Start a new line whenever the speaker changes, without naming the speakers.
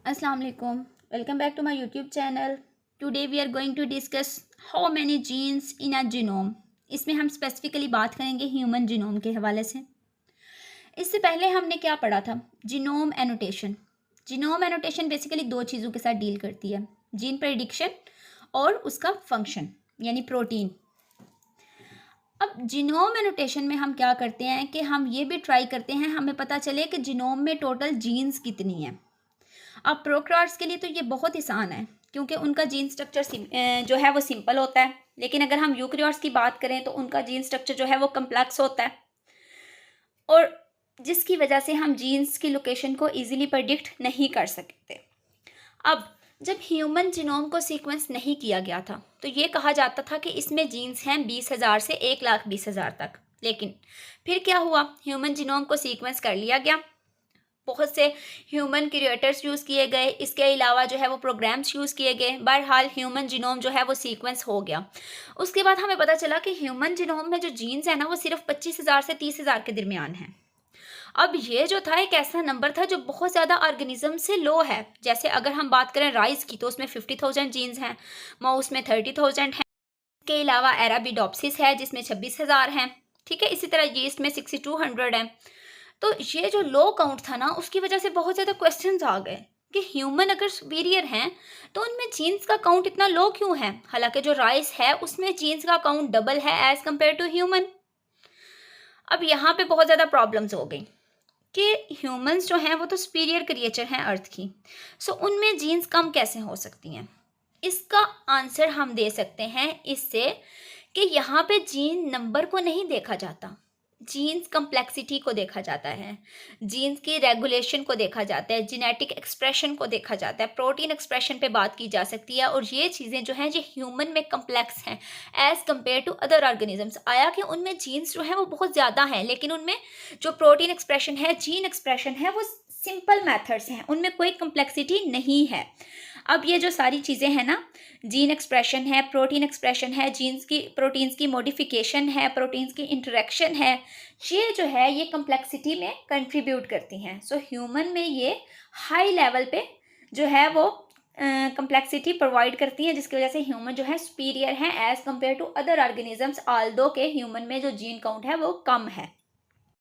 Assalamu alaikum. Welcome back to my YouTube channel. Today we are going to discuss how many genes in a genome. इसमें हम specifically बात करेंगे human genome के हवाले से। इससे पहले हमने क्या पढ़ा था? Genome annotation. Genome annotation basically दो चीज़ों के साथ डील करती है, जीन प्रेडिक्शन और उसका फंक्शन यानी प्रोटीन। अब जीनोम एनोटेशन में हम क्या करते हैं कि हम ये भी ट्राई करते हैं हमें पता चले कि जीनोम में टोटल जीन्स कितनी हैं। अब प्रोकार्योट्स के लिए तो ये बहुत आसान है क्योंकि उनका जीन स्ट्रक्चर जो है वो सिंपल होता है, लेकिन अगर हम यूकेरियोट्स की बात करें तो उनका जीन स्ट्रक्चर जो है वो कम्प्लेक्स होता है और जिसकी वजह से हम जीन्स की लोकेशन को इजीली प्रेडिक्ट नहीं कर सकते। अब जब ह्यूमन जीनोम को सीक्वेंस नहीं किया गया था तो ये कहा जाता था कि इसमें जीन्स हैं 20,000 से 1,20,000 तक, लेकिन फिर क्या हुआ, ह्यूमन जीनोम को सीक्वेंस कर लिया गया, बहुत से ह्यूमन क्रिएटर्स यूज़ किए गए, इसके अलावा जो है वो प्रोग्राम्स यूज़ किए गए, बहरहाल ह्यूमन जीनोम जो है वो सीक्वेंस हो गया। उसके बाद हमें पता चला कि ह्यूमन जीनोम में जो जीन्स है ना वो सिर्फ 25,000 से 30,000 के दरमियान हैं। अब ये जो था एक ऐसा नंबर था जो बहुत ज़्यादा ऑर्गेनिज्म से लो है। जैसे अगर हम बात करें राइस की तो उसमें 50,000 जीन्स हैं, माउस में 30,000 हैं, इसके अलावा एराबिडोप्सिस है जिसमें 26,000 हैं, ठीक है। इसी तरह यीस्ट में 6,200 है। तो ये जो लो काउंट था ना उसकी वजह से बहुत ज़्यादा क्वेश्चंस आ गए कि ह्यूमन अगर सुपीरियर हैं तो उनमें जीन्स का काउंट इतना लो क्यों है, हालांकि जो राइस है उसमें जीन्स का काउंट डबल है एज कम्पेयर टू ह्यूमन। अब यहाँ पे बहुत ज़्यादा प्रॉब्लम्स हो गई कि ह्यूमंस जो हैं वो तो सुपीरियर क्रिएचर हैं अर्थ की, सो उनमें जीन्स कम कैसे हो सकती हैं। इसका आंसर हम दे सकते हैं इससे कि यहाँ पे जीन नंबर को नहीं देखा जाता, जीन्स कम्प्लेक्सिटी को देखा जाता है, जीन्स की रेगुलेशन को देखा जाता है, जेनेटिक एक्सप्रेशन को देखा जाता है, प्रोटीन एक्सप्रेशन पे बात की जा सकती है। और ये चीज़ें जो हैं ये ह्यूमन में कम्प्लेक्स हैं as compare to other organisms. आया कि उनमें जीन्स जो हैं वो बहुत ज़्यादा हैं, लेकिन उनमें जो प्रोटीन एक्सप्रेशन है, जीन एक्सप्रेशन है, वो सिंपल मेथड्स हैं, उनमें कोई कम्प्लेक्सिटी नहीं है। अब ये जो सारी चीज़ें हैं ना, जीन एक्सप्रेशन है, प्रोटीन एक्सप्रेशन है, जीन्स की प्रोटीन्स की मॉडिफिकेशन है, प्रोटीन्स की इंटरेक्शन है, ये जो है ये कम्प्लेक्सिटी में कंट्रीब्यूट करती हैं। सो ह्यूमन में ये हाई लेवल पे जो है वो कम्प्लेक्सिटी प्रोवाइड करती हैं, जिसकी वजह से ह्यूमन जो है सुपीरियर है as compare to other organisms, although के ह्यूमन में जो जीन काउंट है वो कम है।